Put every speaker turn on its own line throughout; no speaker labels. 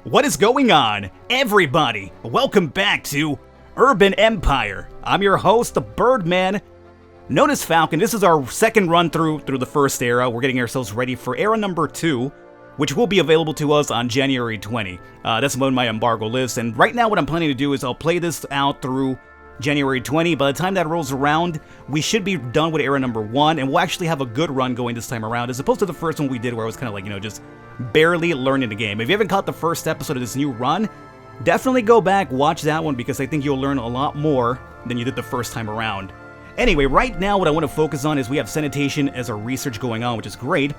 What is going on, everybody? Welcome back to Urban Empire. I'm your host, the Birdman, known as Falcon. This is our second run through the first era. We're getting ourselves ready for era number 2, which will be available to us on January 20. That's when my embargo lives, and right now what I'm planning to do is I'll play this out through January 20. By the time that rolls around, we should be done with era number 1, and we'll actually have a good run going this time around, as opposed to the first one we did where I was kind of like, just barely learning the game. If you haven't caught the first episode of this new run, definitely go back, watch that one, because I think you'll learn a lot more than you did the first time around. Anyway, right now what I want to focus on is we have sanitation as our research going on, which is great.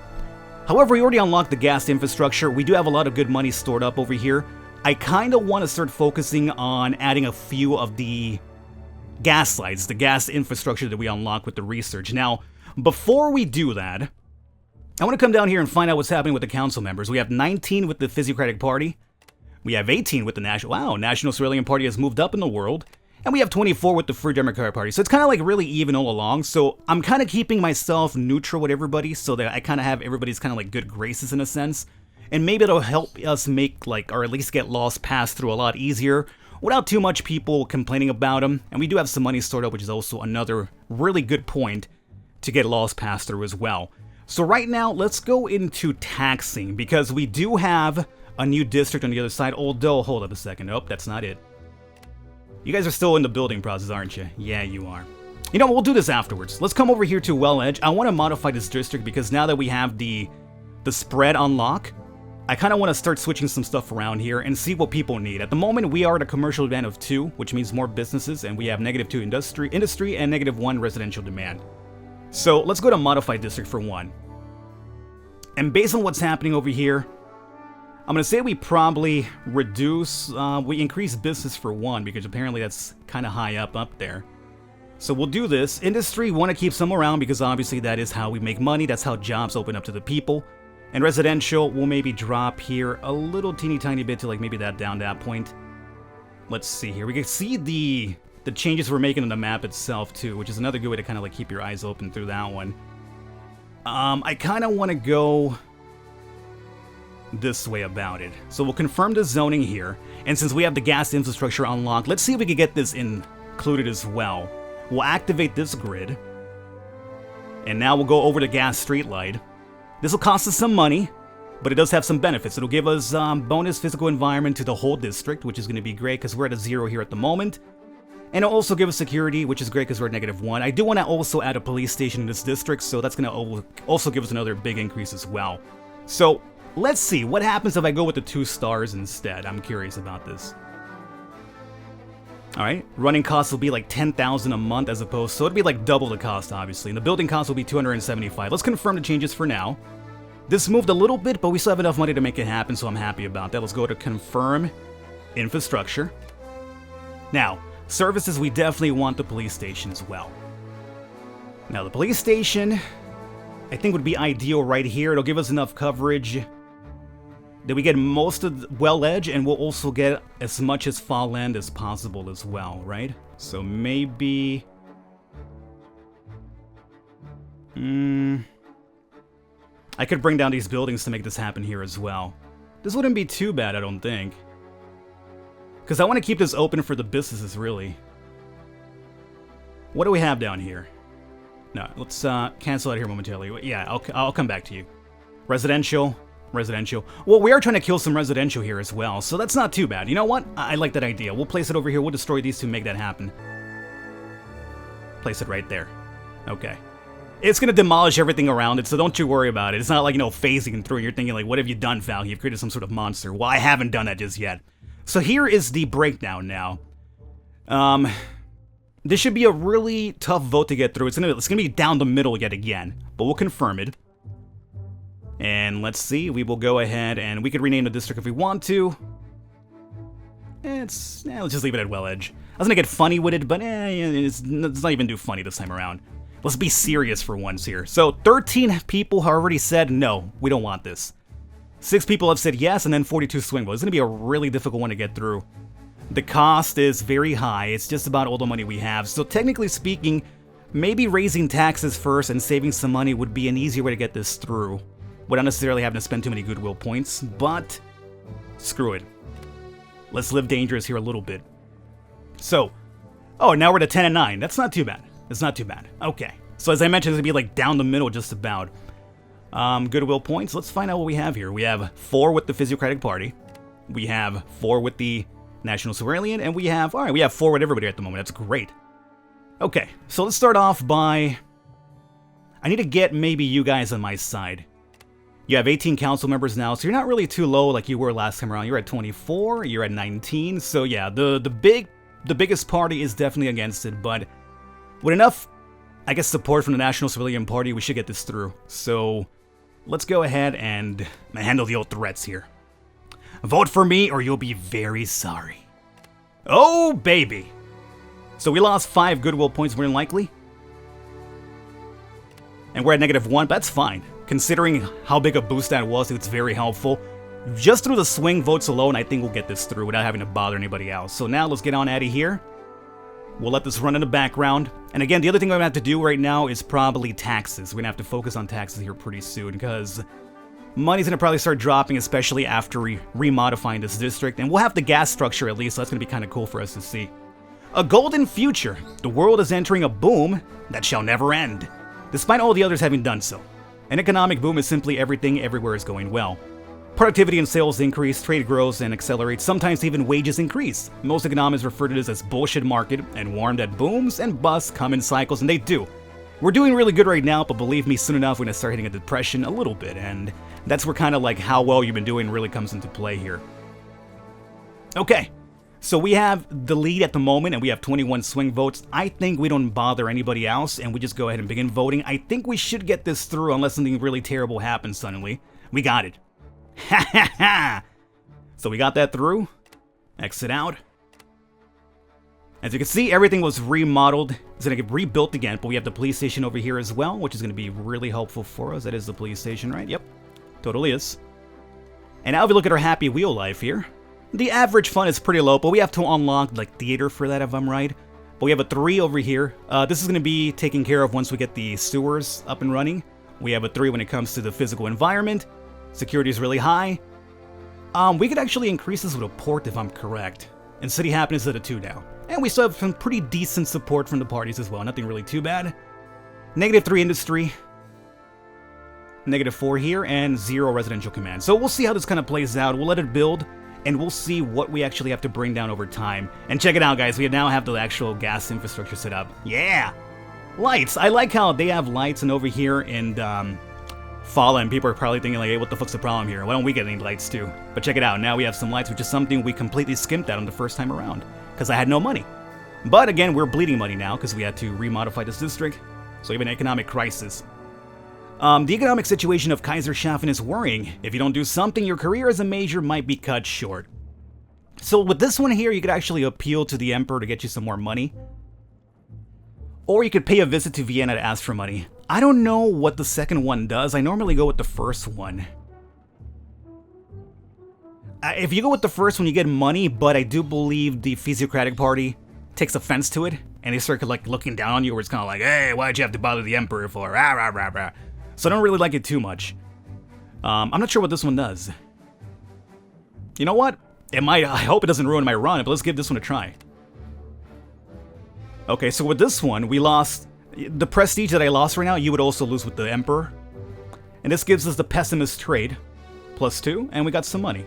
However, we already unlocked the gas infrastructure. We do have a lot of good money stored up over here. I kind of want to start focusing on adding a few of the gas slides, the gas infrastructure that we unlock with the research. Now, before we do that, I want to come down here and find out what's happening with the council members. We have 19 with the Physiocratic Party. We have 18 with the National Cerealian Party has moved up in the world. And we have 24 with the Free Democratic Party. So it's kind of like really even all along. So I'm kind of keeping myself neutral with everybody so that I kind of have everybody's kind of like good graces in a sense. And maybe it'll help us make or at least get lost pass through a lot easier without too much people complaining about them. And we do have some money stored up, which is also another really good point to get lost pass through as well. So right now, let's go into taxing, because we do have a new district on the other side, although, hold up a second, nope, that's not it. You guys are still in the building process, aren't you? Yeah, you are. You know, we'll do this afterwards. Let's come over here to Well Edge. I want to modify this district because now that we have the spread unlock, I kind of want to start switching some stuff around here and see what people need. At the moment, we are at a commercial demand of 2, which means more businesses, and we have -2 industry and -1 residential demand. So let's go to Modified District for 1. And based on what's happening over here, I'm going to say we probably we increase business for 1, because apparently that's kind of high up there. So we'll do this. Industry, want to keep some around because obviously that is how we make money. That's how jobs open up to the people. And residential, we'll maybe drop here a little teeny tiny bit to like maybe down that point. Let's see here. We can see the changes we're making on the map itself too, which is another good way to kind of like keep your eyes open through that one. I kind of want to go this way about it. So we'll confirm the zoning here, and since we have the gas infrastructure unlocked, let's see if we can get this included as well. We'll activate this grid, and now we'll go over the gas street light. This will cost us some money, but it does have some benefits. It'll give us bonus physical environment to the whole district, which is going to be great because we're at a 0 here at the moment. And it'll also give us security, which is great because we're at -1. I do want to also add a police station in this district, so that's going to also give us another big increase as well. So let's see what happens if I go with the 2 stars instead. I'm curious about this. Alright, running costs will be like 10,000 a month as opposed, so it'd be like double the cost obviously. And the building cost will be 275. Let's confirm the changes for now. This moved a little bit, but we still have enough money to make it happen, so I'm happy about that. Let's go to confirm infrastructure. Now, services, we definitely want the police station as well. Now, the police station, I think would be ideal right here. It'll give us enough coverage that we get most of Well Edge, and we'll also get as much as Fall End as possible as well, right? So maybe I could bring down these buildings to make this happen here as well. This wouldn't be too bad, I don't think. Because I want to keep this open for the businesses, really. What do we have down here? No, let's cancel out here momentarily. Yeah, I'll come back to you. Residential. Well, we are trying to kill some residential here as well, so that's not too bad. You know what? I like that idea. We'll place it over here. We'll destroy these to make that happen. Place it right there. Okay. It's going to demolish everything around it, so don't you worry about it. It's not like, phasing through and you're thinking like, what have you done, Val? You've created some sort of monster. Well, I haven't done that just yet. So here is the breakdown now. This should be a really tough vote to get through. It's gonna be down the middle yet again, but we'll confirm it. And let's see, we will go ahead and we could rename the district if we want to. Let's just leave it at Well Edge. I was gonna get funny with it, but it's not even too funny this time around. Let's be serious for once here. So 13 people have already said no, we don't want this. 6 people have said yes, and then 42 swing votes. It's going to be a really difficult one to get through. The cost is very high. It's just about all the money we have. So technically speaking, maybe raising taxes first and saving some money would be an easier way to get this through, without necessarily having to spend too many goodwill points. But Screw it. Let's live dangerous here a little bit. So, oh, now we're at 10 and 9. That's not too bad. It's not too bad. Okay. So as I mentioned, it's going to be like down the middle just about. Goodwill points. Let's find out what we have here. We have 4 with the Physiocratic Party. We have 4 with the National Surveillant. And we have, alright, we have 4 with everybody at the moment. That's great. Okay. So let's start off by... I need to get maybe you guys on my side. You have 18 council members now, so you're not really too low like you were last time around. You're at 24, you're at 19, so yeah, the biggest party is definitely against it, but with enough, I guess, support from the National Civilian Party, we should get this through. So let's go ahead and handle the old threats here. Vote for me or you'll be very sorry. Oh, baby. So we lost 5 goodwill points more than likely. And we're at -1, but that's fine. Considering how big a boost that was, it's very helpful. Just through the swing votes alone, I think we'll get this through without having to bother anybody else. So now let's get on out of here. We'll let this run in the background. And again, the other thing we're going to have to do right now is probably taxes. We're going to have to focus on taxes here pretty soon because money's going to probably start dropping, especially after remodifying this district. And we'll have the gas structure at least, so that's going to be kind of cool for us to see. A golden future. The world is entering a boom that shall never end, despite all the others having done so. An economic boom is simply everything everywhere is going well. Productivity and sales increase, trade grows and accelerates, sometimes even wages increase. Most economists refer to this as bullshit market and warn that booms and busts come in cycles, and they do. We're doing really good right now, but believe me, soon enough we're going to start hitting a depression a little bit, and that's where kind of like how well you've been doing really comes into play here. Okay, so we have the lead at the moment, and we have 21 swing votes. I think we don't bother anybody else, and we just go ahead and begin voting. I think we should get this through unless something really terrible happens suddenly. We got it. Ha ha ha! So we got that through. Exit out. As you can see, everything was remodeled. It's going to get rebuilt again, but we have the police station over here as well, which is going to be really helpful for us. That is the police station, right? Yep, totally is. And now if we look at our Happy Wheel life here, the average fund is pretty low, but we have to unlock like theater for that if I'm right. But we have a 3 over here. This is going to be taken care of once we get the sewers up and running. We have a 3 when it comes to the physical environment. Security is really high. We could actually increase this with a port if I'm correct. And city happiness is at a 2 now. And we still have some pretty decent support from the parties as well. Nothing really too bad. -3 industry. -4 here, and 0 residential command. So we'll see how this kind of plays out. We'll let it build, and we'll see what we actually have to bring down over time. And check it out, guys. We now have the actual gas infrastructure set up. Yeah! Lights! I like how they have lights, and over here in Fallen, people are probably thinking like, hey, what the fuck's the problem here? Why don't we get any lights too? But check it out, now we have some lights, which is something we completely skimped out on the first time around, because I had no money. But again, we're bleeding money now, because we had to remodify this district, so we have an economic crisis. The economic situation of Kaiserschaffen is worrying. If you don't do something, your career as a major might be cut short. So with this one here, you could actually appeal to the Emperor to get you some more money. Or you could pay a visit to Vienna to ask for money. I don't know what the second one does. I normally go with the first one. If you go with the first one, you get money, but I do believe the Physiocratic Party takes offense to it, and they start like looking down on you, where it's kind of like, hey, why'd you have to bother the Emperor for? Rah, rah, rah, rah. So I don't really like it too much. I'm not sure what this one does. You know what? It might. I hope it doesn't ruin my run, but let's give this one a try. Okay, so with this one, we lost the prestige that I lost right now. You would also lose with the Emperor, and this gives us the pessimist trade, +2, and we got some money.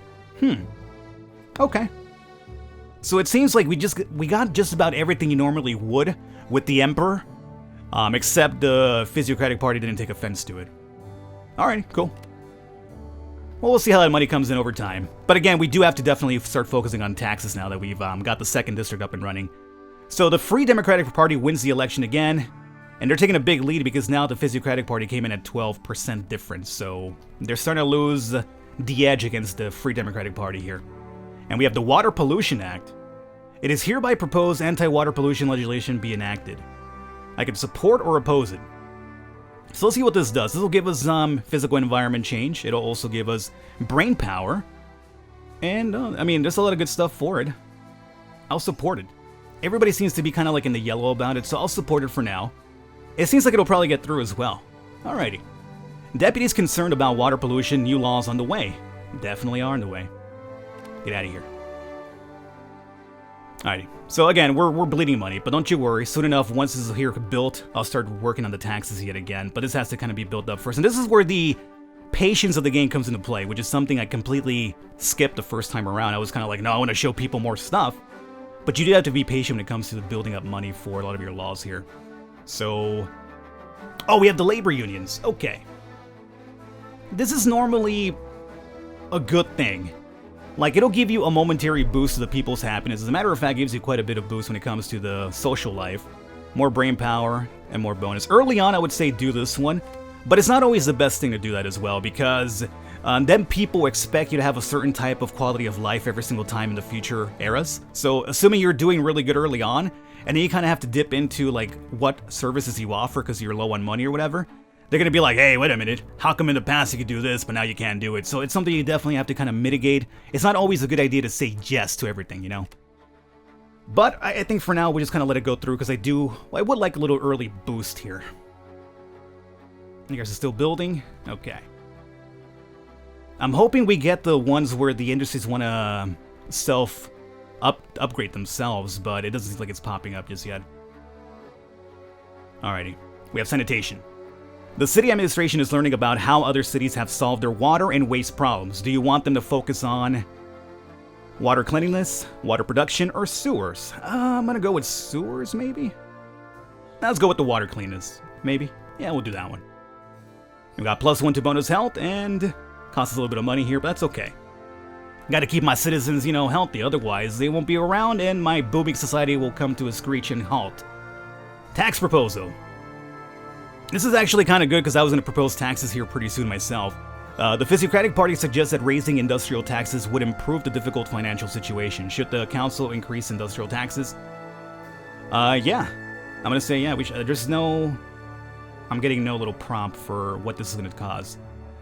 Okay. So it seems like we got just about everything you normally would with the Emperor, except the Physiocratic Party didn't take offense to it. Alright, cool. Well, we'll see how that money comes in over time. But again, we do have to definitely start focusing on taxes now that we've got the second district up and running. So the Free Democratic Party wins the election again, and they're taking a big lead because now the Physiocratic Party came in at 12% difference, so they're starting to lose the edge against the Free Democratic Party here. And we have the Water Pollution Act. It is hereby proposed anti-water pollution legislation be enacted. I can support or oppose it. So let's see what this does. This will give us physical environment change. It'll also give us brain power. And, I mean, there's a lot of good stuff for it. I'll support it. Everybody seems to be kind of like in the yellow about it, so I'll support it for now. It seems like it'll probably get through as well. Alrighty. Deputies concerned about water pollution, new laws on the way. Definitely are on the way. Get out of here. Alrighty. So again, we're bleeding money, but don't you worry. Soon enough, once this is here built, I'll start working on the taxes yet again. But this has to kind of be built up first. And this is where the patience of the game comes into play, which is something I completely skipped the first time around. I was kind of like, no, I want to show people more stuff. But you do have to be patient when it comes to building up money for a lot of your laws here. So... oh, we have the labor unions. Okay. This is normally a good thing. Like, it'll give you a momentary boost to the people's happiness. As a matter of fact, it gives you quite a bit of boost when it comes to the social life. More brain power and more bonus. Early on, I would say do this one. But it's not always the best thing to do that as well, because then people expect you to have a certain type of quality of life every single time in the future eras. So, assuming you're doing really good early on, and then you kind of have to dip into, like, what services you offer because you're low on money or whatever, they're going to be like, hey, wait a minute, how come in the past you could do this, but now you can't do it? So it's something you definitely have to kind of mitigate. It's not always a good idea to say yes to everything, you know? But I think for now, we just kind of let it go through, because I would like a little early boost here. You guys are still building? Okay. I'm hoping we get the ones where the industries want to upgrade themselves, but it doesn't seem like it's popping up just yet. Alrighty. We have sanitation. The city administration is learning about how other cities have solved their water and waste problems. Do you want them to focus on water cleanliness, water production, or sewers? I'm gonna go with sewers, maybe? Let's go with the water cleanliness, maybe. Yeah, we'll do that one. We got +1 to bonus health, and costs us a little bit of money here, but that's okay. Gotta keep my citizens, you know, healthy, otherwise they won't be around and my booming society will come to a screeching halt. Tax proposal. This is actually kind of good because I was going to propose taxes here pretty soon myself. The Physiocratic Party suggests that raising industrial taxes would improve the difficult financial situation. Should the council increase industrial taxes? Yeah. I'm going to say yeah. There's no... I'm getting no little prompt for what this is going to cause.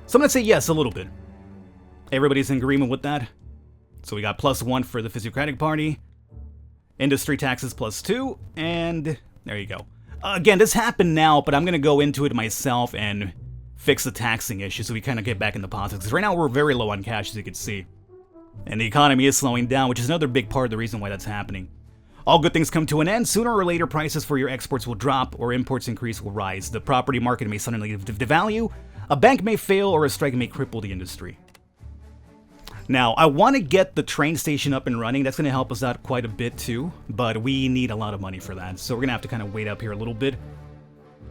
So I'm going to say yes, a little bit. Everybody's in agreement with that. So we got +1 for the Physiocratic Party. Industry taxes +2. And there you go. Again, this happened now, but I'm going to go into it myself and fix the taxing issue so we kind of get back in the politics. Because right now we're very low on cash, as you can see. And the economy is slowing down, which is another big part of the reason why that's happening. All good things come to an end. Sooner or later, prices for your exports will drop or imports increase will rise. The property market may suddenly devalue, a bank may fail, or a strike may cripple the industry. Now, I want to get the train station up and running. That's going to help us out quite a bit too, but we need a lot of money for that. So we're going to have to kind of wait up here a little bit.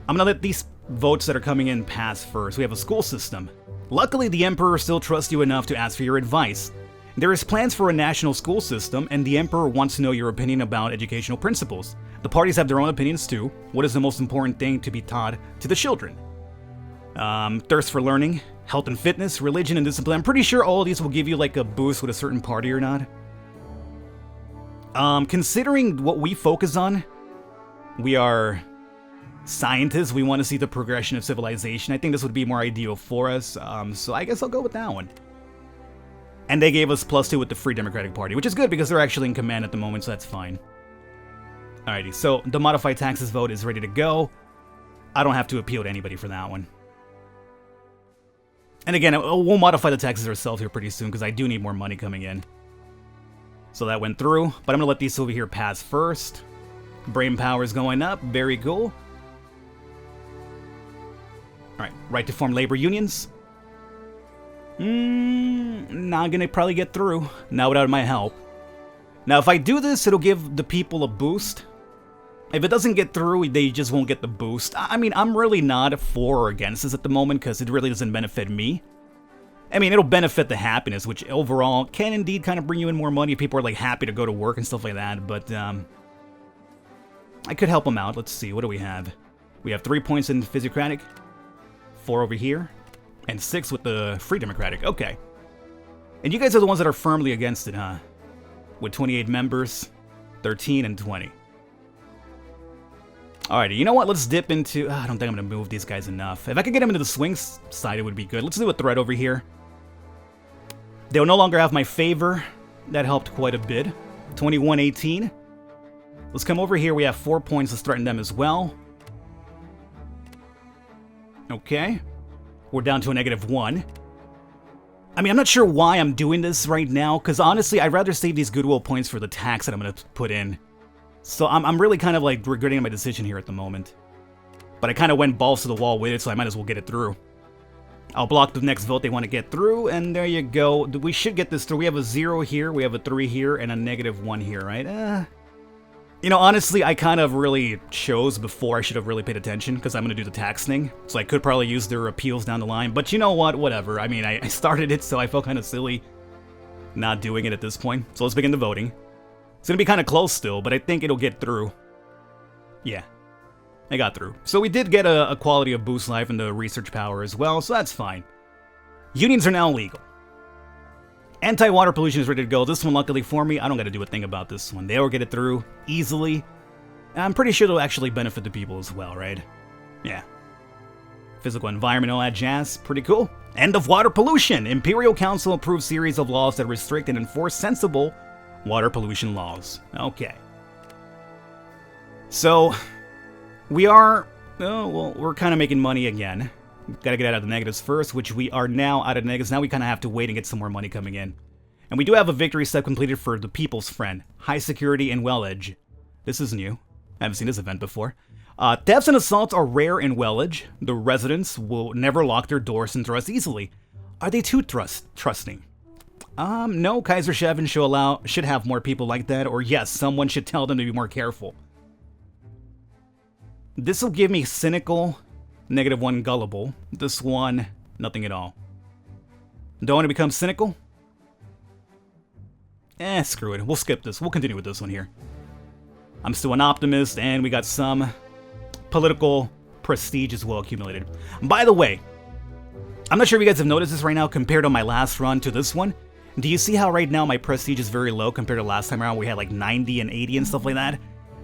I'm going to let these votes that are coming in pass first. We have a school system. Luckily, the Emperor still trusts you enough to ask for your advice. There is plans for a national school system, and the Emperor wants to know your opinion about educational principles. The parties have their own opinions too. What is the most important thing to be taught to the children? Thirst for learning, health and fitness, religion and discipline. I'm pretty sure all of these will give you like a boost with a certain party or not. Considering what we focus on, we are scientists. We want to see the progression of civilization. I think this would be more ideal for us. So I guess I'll go with that one. And they gave us +2 with the Free Democratic Party, which is good because they're actually in command at the moment, so that's fine. Alrighty, so the modified taxes vote is ready to go. I don't have to appeal to anybody for that one. And again, we'll modify the taxes ourselves here pretty soon because I do need more money coming in. So that went through, but I'm going to let these over here pass first. Brain power is going up, very cool. Alright, right to form labor unions. Not going to probably get through, not without my help. Now if I do this, it'll give the people a boost. If it doesn't get through, they just won't get the boost. I mean, I'm really not for or against this at the moment because it really doesn't benefit me. I mean, it'll benefit the happiness, which overall can indeed kind of bring you in more money if people are like happy to go to work and stuff like that, but I could help them out. Let's see, what do we have? We have 3 points in Physiocratic, 4 over here, and 6 with the Free Democratic. Okay. And you guys are the ones that are firmly against it, huh? With 28 members, 13 and 20. Alrighty, you know what? Let's dip into... I don't think I'm going to move these guys enough. If I could get them into the swing side, it would be good. Let's do a threat over here. They'll no longer have my favor. That helped quite a bit. 21-18. Let's come over here. We have 4 points. Let's threaten them as well. Okay. We're down to a -1. I mean, I'm not sure why I'm doing this right now, because honestly, I'd rather save these goodwill points for the tax that I'm going to put in. So I'm really kind of like regretting my decision here at the moment. But I kind of went balls to the wall with it, so I might as well get it through. I'll block the next vote they want to get through, and there you go. We should get this through. We have a 0 here, we have a 3 here, and a -1 here, right? You know, honestly, I kind of really chose before I should have really paid attention, because I'm going to do the tax thing. So I could probably use their appeals down the line. But you know what? Whatever. I mean, I started it, so I felt kind of silly not doing it at this point. So let's begin the voting. It's going to be kind of close still, but I think it'll get through. Yeah. I got through. So we did get a quality of boost life and the research power as well, so that's fine. Unions are now legal. Anti-water pollution is ready to go. This one, luckily for me, I don't got to do a thing about this one. They'll get it through easily. I'm pretty sure it'll actually benefit the people as well, right? Yeah. Physical environment, all that jazz. Pretty cool. End of water pollution. Imperial Council approves series of laws that restrict and enforce sensible water pollution laws. Okay. So, we are... Oh, well, we're kind of making money again. Gotta get out of the negatives first, which we are now out of negatives. Now we kind of have to wait and get some more money coming in. And we do have a victory step completed for the People's Friend. High security and Wellage. This is new. I haven't seen this event before. Thefts and assaults are rare in Wellage. The residents will never lock their doors and trust easily. Are they too trusting? No, Kaiser Shevin should have more people like that, or yes, someone should tell them to be more careful. This will give me cynical, -1 gullible. This one, nothing at all. Don't want to become cynical? Screw it. We'll skip this. We'll continue with this one here. I'm still an optimist, and we got some political prestige as well accumulated. By the way, I'm not sure if you guys have noticed this right now compared to my last run to this one. Do you see how right now my prestige is very low compared to last time around? We had like 90 and 80 and stuff like that.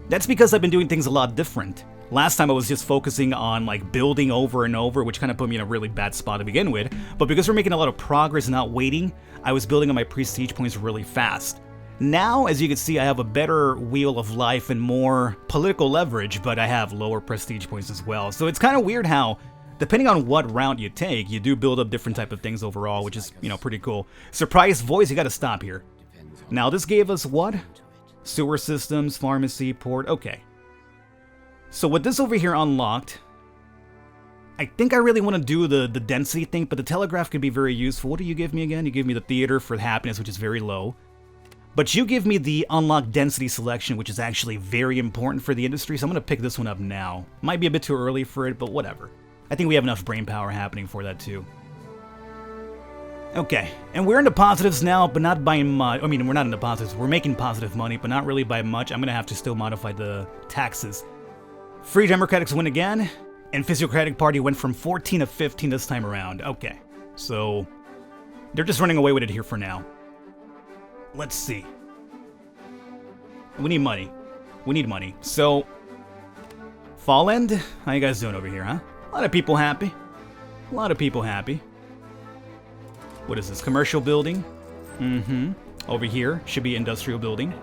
That's because I've been doing things a lot different. Last time I was just focusing on like building over and over, which kind of put me in a really bad spot to begin with. But because we're making a lot of progress and not waiting, I was building on my prestige points really fast. Now, as you can see, I have a better wheel of life and more political leverage, but I have lower prestige points as well. So it's kind of weird how, depending on what route you take, you do build up different type of things overall, which is, you know, pretty cool. Surprise voice, you gotta stop here. Now, this gave us what? Sewer systems, pharmacy, port, okay. So with this over here unlocked, I think I really want to do the density thing, but the telegraph could be very useful. What do you give me again? You give me the theater for happiness, which is very low. But you give me the unlocked density selection, which is actually very important for the industry, so I'm going to pick this one up now. Might be a bit too early for it, but whatever. I think we have enough brain power happening for that too. Okay, and we're into positives now, but not by much. I mean, we're not into positives. We're making positive money, but not really by much. I'm going to have to still modify the taxes. Free Democrats win again, and Physiocratic Party went from 14 to 15 this time around. Okay, so they're just running away with it here for now. Let's see. We need money. We need money. So, Fall End, how you guys doing over here, huh? A lot of people happy. A lot of people happy. What is this? Commercial building? Over here should be industrial building.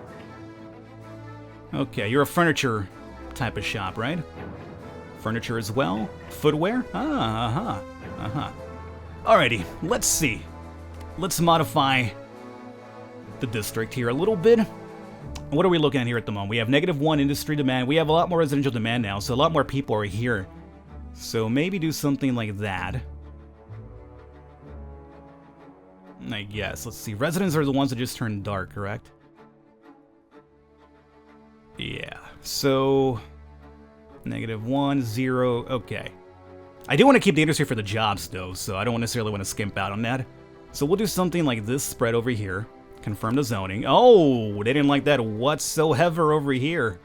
Okay, you're a furniture type of shop, right? Furniture as well. Footwear? Alrighty, let's see. Let's modify the district here a little bit. What are we looking at here at the moment? We have -1 industry demand. We have a lot more residential demand now, so a lot more people are here. So maybe do something like that. I guess. Let's see. Residents are the ones that just turned dark, correct? Yeah. So, -1, 0. Okay. I do want to keep the industry for the jobs, though, so I don't necessarily want to skimp out on that. So we'll do something like this spread over here. Confirm the zoning. Oh, they didn't like that whatsoever over here.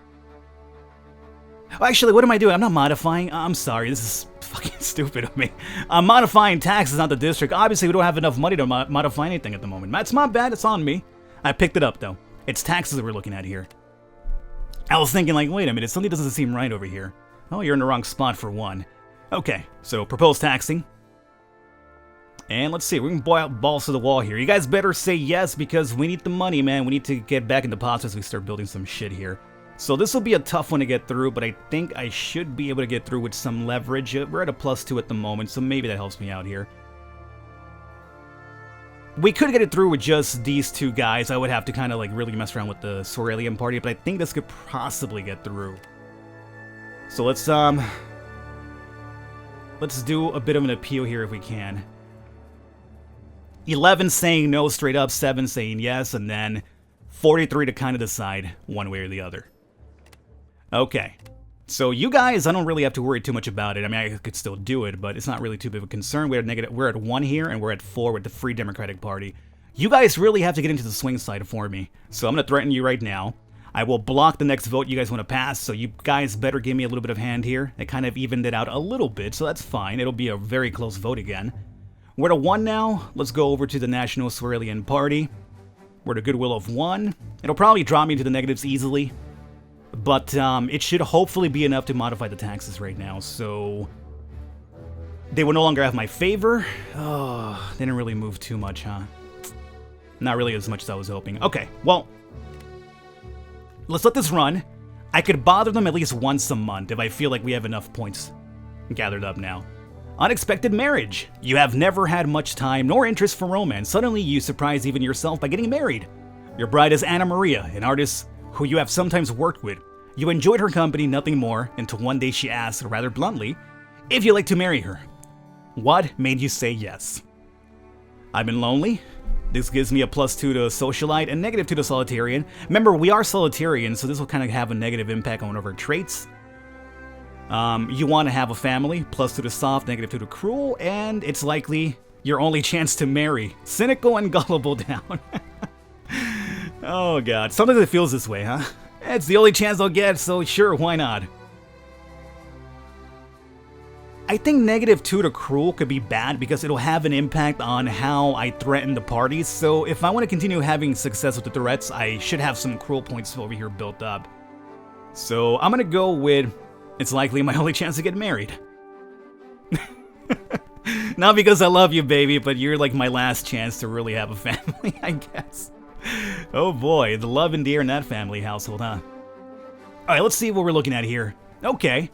Actually, what am I doing? I'm not modifying. I'm sorry, this is fucking stupid of me. I'm modifying taxes, not the district. Obviously, we don't have enough money to modify anything at the moment. That's my bad, it's on me. I picked it up, though. It's taxes that we're looking at here. I was thinking, like, wait a minute, something doesn't seem right over here. Oh, you're in the wrong spot for one. Okay, so propose taxing. And let's see, we can boil out balls to the wall here. You guys better say yes, because we need the money, man. We need to get back into pots as we start building some shit here. So this will be a tough one to get through, but I think I should be able to get through with some leverage. We're at a +2 at the moment, so maybe that helps me out here. We could get it through with just these two guys. I would have to kind of like really mess around with the Sant'Elias party, but I think this could possibly get through. So let's do a bit of an appeal here if we can. 11 saying no straight up, 7 saying yes, and then 43 to kind of decide one way or the other. Okay. So you guys, I don't really have to worry too much about it. I mean, I could still do it, but it's not really too big of a concern. We're at 1 here, and we're at 4 with the Free Democratic Party. You guys really have to get into the swing side for me. So I'm going to threaten you right now. I will block the next vote you guys want to pass, so you guys better give me a little bit of hand here. It kind of evened it out a little bit, so that's fine. It'll be a very close vote again. We're at 1 now. Let's go over to the National Sant'Elias Party. We're at a goodwill of 1. It'll probably drop me into the negatives easily. But it should hopefully be enough to modify the taxes right now, so... They will no longer have my favor. Oh, they didn't really move too much, huh? Not really as much as I was hoping. Okay, well... Let's let this run. I could bother them at least once a month if I feel like we have enough points gathered up now. Unexpected marriage. You have never had much time nor interest for romance. Suddenly you surprise even yourself by getting married. Your bride is Anna Maria, an artist who you have sometimes worked with. You enjoyed her company, nothing more, until one day she asked, rather bluntly, if you'd like to marry her. What made you say yes? I've been lonely. This gives me a +2 to socialite and -2 to solitarian. Remember, we are solitarian, so this will kind of have a negative impact on one of our traits. You want to have a family, +2 to soft, -2 to cruel, and it's likely your only chance to marry. Cynical and gullible down. Oh god, sometimes it feels this way, huh? It's the only chance I'll get, so sure, why not? I think -2 to cruel could be bad because it'll have an impact on how I threaten the parties, so if I want to continue having success with the threats, I should have some cruel points over here built up. So I'm gonna go with, it's likely my only chance to get married. Not because I love you, baby, but you're like my last chance to really have a family, I guess. Oh boy, the love and dear in that family household, huh? Alright, let's see what we're looking at here. Okay.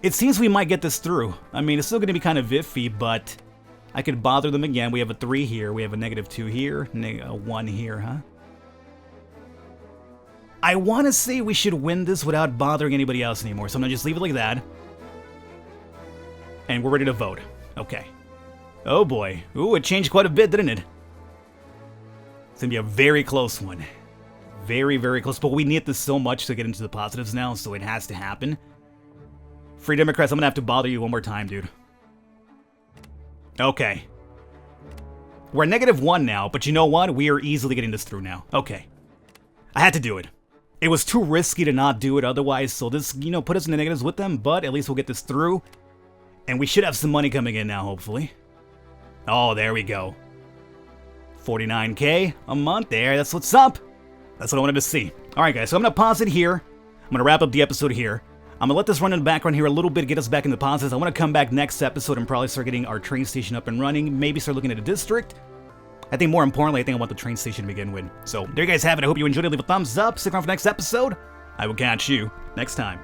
It seems we might get this through. I mean, it's still going to be kind of iffy, but I could bother them again. We have a 3 here. We have a -2 here. A 1 here, huh? I want to say we should win this without bothering anybody else anymore, so I'm going to just leave it like that. And we're ready to vote. Okay. Oh boy. Ooh, it changed quite a bit, didn't it? It's going to be a very close one. Very, very close. But we need this so much to get into the positives now, so it has to happen. Free Democrats, I'm going to have to bother you one more time, dude. Okay. We're at -1 now, but you know what? We are easily getting this through now. Okay. I had to do it. It was too risky to not do it otherwise, so this, you know, put us in the negatives with them, but at least we'll get this through. And we should have some money coming in now, hopefully. Oh, there we go. 49K a month there. That's what's up. That's what I wanted to see. All right, guys, so I'm going to pause it here. I'm going to wrap up the episode here. I'm going to let this run in the background here a little bit, get us back in the positives. I want to come back next episode and probably start getting our train station up and running. Maybe start looking at a district. I think more importantly, I want the train station to begin with. So there you guys have it. I hope you enjoyed it. Leave a thumbs up. Stick around for the next episode. I will catch you next time.